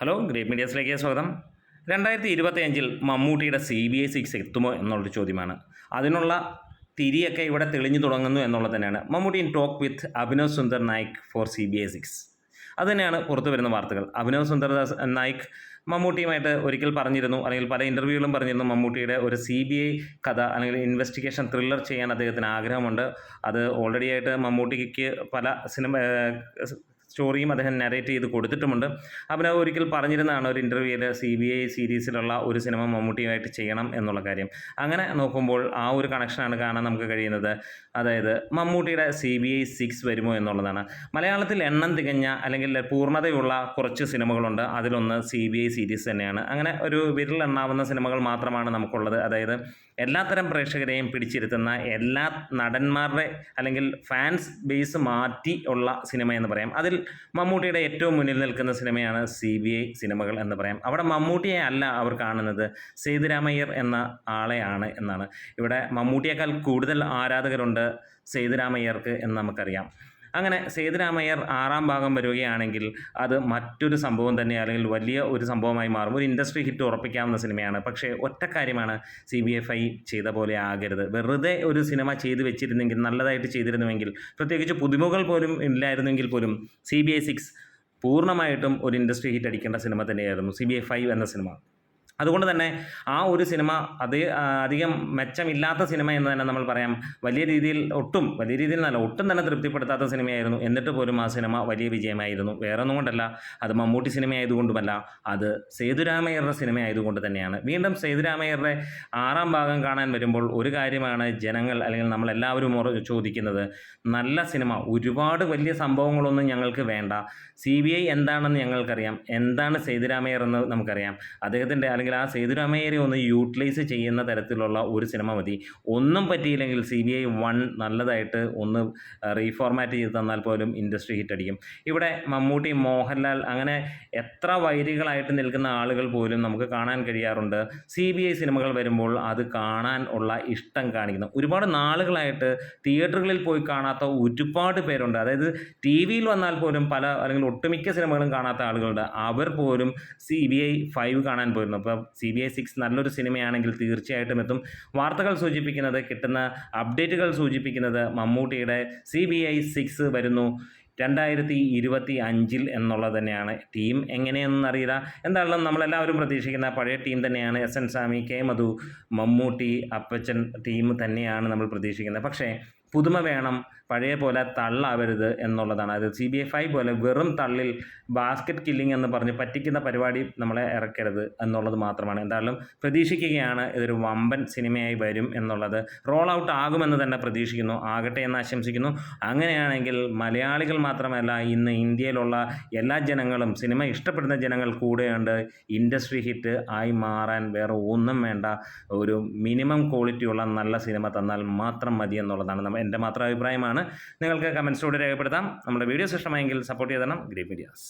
Hello great മീഡിയസിലേക്ക് സ്വാഗതം. 2025 മമ്മൂട്ടിയുടെ CBI-6 എത്തുമോ എന്നുള്ളൊരു ചോദ്യമാണ്. അതിനുള്ള തിരിയൊക്കെ ഇവിടെ തെളിഞ്ഞു തുടങ്ങുന്നു എന്നുള്ളത് തന്നെയാണ്. Mammootty in talk with Abhinav Sundar Nayak for CBI-6. അത് തന്നെയാണ് പുറത്തു വരുന്ന വാർത്തകൾ. അഭിനവ് സുന്ദർ നായിക് മമ്മൂട്ടിയുമായിട്ട് ഒരിക്കൽ പറഞ്ഞിരുന്നു, അല്ലെങ്കിൽ പല ഇൻ്റർവ്യൂകളും പറഞ്ഞിരുന്നു, മമ്മൂട്ടിയുടെ ഒരു CBI കഥ അല്ലെങ്കിൽ ഇൻവെസ്റ്റിഗേഷൻ ത്രില്ലർ ചെയ്യാൻ അദ്ദേഹത്തിന് ആഗ്രഹമുണ്ട്. അത് ഓൾറെഡി ആയിട്ട് മമ്മൂട്ടിക്ക് പല സ്റ്റോറിയും അദ്ദേഹം നരേറ്റ് ചെയ്ത് കൊടുത്തിട്ടുമുണ്ട്. അഭിനവ് ഒരിക്കൽ പറഞ്ഞിരുന്നതാണ് ഒരു ഇൻ്റർവ്യൂവിൽ CBI സീരീസിലുള്ള ഒരു സിനിമ മമ്മൂട്ടിയുമായിട്ട് ചെയ്യണം എന്നുള്ള കാര്യം. അങ്ങനെ നോക്കുമ്പോൾ ആ ഒരു കണക്ഷനാണ് കാണാൻ നമുക്ക് കഴിയുന്നത്. അതായത് മമ്മൂട്ടിയുടെ CBI-6 വരുമോ എന്നുള്ളതാണ്. മലയാളത്തിൽ എണ്ണം തികഞ്ഞ അല്ലെങ്കിൽ പൂർണ്ണതയുള്ള കുറച്ച് സിനിമകളുണ്ട്. അതിലൊന്ന് CBI സീരീസ് തന്നെയാണ്. അങ്ങനെ ഒരു വിരലെണ്ണാവുന്ന സിനിമകൾ മാത്രമാണ് നമുക്കുള്ളത്. അതായത് എല്ലാത്തരം പ്രേക്ഷകരെയും പിടിച്ചിരുത്തുന്ന, എല്ലാ നടന്മാരുടെ അല്ലെങ്കിൽ ഫാൻസ് ബേസ് മാറ്റി ഉള്ള സിനിമ എന്ന് പറയാം. അതിൽ മമ്മൂട്ടിയുടെ ഏറ്റവും മുന്നിൽ നിൽക്കുന്ന സിനിമയാണ് CBI സിനിമകൾ എന്ന് പറയാം. അവിടെ മമ്മൂട്ടിയെ അല്ല അവർ കാണുന്നത്, സേതുരാമയ്യർ എന്ന ആളെയാണ് എന്നാണ്. ഇവിടെ മമ്മൂട്ടിയേക്കാൾ കൂടുതൽ ആരാധകരുണ്ട് സേതുരാമയ്യർക്ക് എന്ന് നമുക്കറിയാം. അങ്ങനെ സേതുരാമയ്യർ 6ാം ഭാഗം വരികയാണെങ്കിൽ അത് മറ്റൊരു സംഭവം തന്നെ, അല്ലെങ്കിൽ വലിയ ഒരു സംഭവമായി മാറും. ഒരു ഇൻഡസ്ട്രി ഹിറ്റ് ഉറപ്പിക്കാവുന്ന സിനിമയാണ്. പക്ഷേ ഒറ്റ കാര്യമാണ്, CBI-5 ചെയ്ത പോലെ ആകരുത്. വെറുതെ ഒരു സിനിമ ചെയ്ത് വെച്ചിരുന്നെങ്കിൽ, നല്ലതായിട്ട് ചെയ്തിരുന്നുവെങ്കിൽ, പ്രത്യേകിച്ച് പുതുമുകൾ പോലും ഇല്ലായിരുന്നെങ്കിൽ പോലും CBI-6 പൂർണ്ണമായിട്ടും ഒരു ഇൻഡസ്ട്രി ഹിറ്റ് അടിക്കേണ്ട സിനിമ തന്നെയായിരുന്നു CBI-5 എന്ന സിനിമ. അതുകൊണ്ട് തന്നെ ആ ഒരു സിനിമ അധികം മെച്ചമില്ലാത്ത സിനിമ എന്ന് തന്നെ നമ്മൾ പറയാം. ഒട്ടും തന്നെ തൃപ്തിപ്പെടുത്താത്ത സിനിമയായിരുന്നു. എന്നിട്ട് പോലും ആ സിനിമ വലിയ വിജയമായിരുന്നു. വേറെ ഒന്നും കൊണ്ടല്ല, അത് മമ്മൂട്ടി സിനിമയായതുകൊണ്ടുമല്ല, അത് സേതുരാമയ്യരുടെ സിനിമ ആയതുകൊണ്ട് തന്നെയാണ്. വീണ്ടും സേതുരാമയ്യരുടെ 6ാം ഭാഗം കാണാൻ വരുമ്പോൾ ഒരു കാര്യമാണ് ജനങ്ങൾ, അല്ലെങ്കിൽ നമ്മളെല്ലാവരും ചോദിക്കുന്നത്, നല്ല സിനിമ, ഒരുപാട് വലിയ സംഭവങ്ങളൊന്നും ഞങ്ങൾക്ക് വേണ്ട. CBI എന്താണെന്ന് ഞങ്ങൾക്കറിയാം, എന്താണ് സേതുരാമയ്യർ എന്ന് നമുക്കറിയാം. അദ്ദേഹത്തിൻ്റെ അല്ലെങ്കിൽ ആ സേതുരാമയ്യരെ ഒന്ന് യൂട്ടിലൈസ് ചെയ്യുന്ന തരത്തിലുള്ള ഒരു സിനിമ മതി. ഒന്നും പറ്റിയില്ലെങ്കിൽ CBI-1 നല്ലതായിട്ട് ഒന്ന് റീഫോർമാറ്റ് ചെയ്ത് തന്നാൽ പോലും ഇൻഡസ്ട്രി ഹിറ്റ് അടിക്കും. ഇവിടെ മമ്മൂട്ടി, മോഹൻലാൽ, അങ്ങനെ എത്ര വൈരികളായിട്ട് നിൽക്കുന്ന ആളുകൾ പോലും നമുക്ക് കാണാൻ കഴിയാറുണ്ട്. CBI സിനിമകൾ വരുമ്പോൾ അത് കാണാൻ ഉള്ള ഇഷ്ടം കാണിക്കുന്നു. ഒരുപാട് നാളുകളായിട്ട് തിയേറ്ററുകളിൽ പോയി കാണാത്ത ഒരുപാട് പേരുണ്ട്. അതായത് TV-യിൽ വന്നാൽ പോലും അല്ലെങ്കിൽ ഒട്ടുമിക്ക സിനിമകളും കാണാത്ത ആളുകളുണ്ട്. അവർ പോലും CBI-5 കാണാൻ പോയിരുന്നു. അപ്പോൾ CBI-6 നല്ലൊരു സിനിമയാണെങ്കിൽ തീർച്ചയായിട്ടും എത്തും. വാർത്തകൾ സൂചിപ്പിക്കുന്നത്, കിട്ടുന്ന അപ്ഡേറ്റുകൾ സൂചിപ്പിക്കുന്നത് മമ്മൂട്ടിയുടെ CBI-6 വരുന്നു 2025 എന്നുള്ളത് തന്നെയാണ്. ടീം എങ്ങനെയെന്നൊന്നും അറിയില്ല. എന്തായാലും നമ്മളെല്ലാവരും പ്രതീക്ഷിക്കുന്ന പഴയ ടീം തന്നെയാണ്. SN സ്വാമി, K മധു, മമ്മൂട്ടി, അപ്പച്ചൻ ടീം തന്നെയാണ് നമ്മൾ പ്രതീക്ഷിക്കുന്നത്. പക്ഷേ പുതുമ വേണം, പഴയ പോലെ തള്ളാവരുത് എന്നുള്ളതാണ്. അത് CBI-5 പോലെ വെറും തള്ളിൽ ബാസ്ക്കറ്റ് കില്ലിംഗ് എന്ന് പറഞ്ഞ് പറ്റിക്കുന്ന പരിപാടി നമ്മളെ ഇറക്കരുത് എന്നുള്ളത് മാത്രമാണ്. എന്തായാലും പ്രതീക്ഷിക്കുകയാണ് ഇതൊരു വമ്പൻ സിനിമയായി വരും എന്നുള്ളത്. റോൾ ഔട്ട് ആകുമെന്ന് തന്നെ പ്രതീക്ഷിക്കുന്നു. ആകട്ടെ എന്ന് ആശംസിക്കുന്നു. അങ്ങനെയാണെങ്കിൽ മലയാളികൾ മാത്രമല്ല, ഇന്ന് ഇന്ത്യയിലുള്ള എല്ലാ ജനങ്ങളും, സിനിമ ഇഷ്ടപ്പെടുന്ന ജനങ്ങൾ കൂടെയുണ്ട്. ഇൻഡസ്ട്രി ഹിറ്റ് ആയി മാറാൻ വേറെ ഒന്നും വേണ്ട, ഒരു മിനിമം ക്വാളിറ്റിയുള്ള നല്ല സിനിമ തന്നാൽ മാത്രം മതി എന്നുള്ളതാണ് എൻ്റെ മാത്രം അഭിപ്രായമാണ്. നിങ്ങൾക്ക് കമൻസിലൂടെ രേഖപ്പെടുത്താം. നമ്മുടെ വീഡിയോസ് ഇഷ്ടമായെങ്കിൽ സപ്പോർട്ട് ചെയ്തണം. Great medias.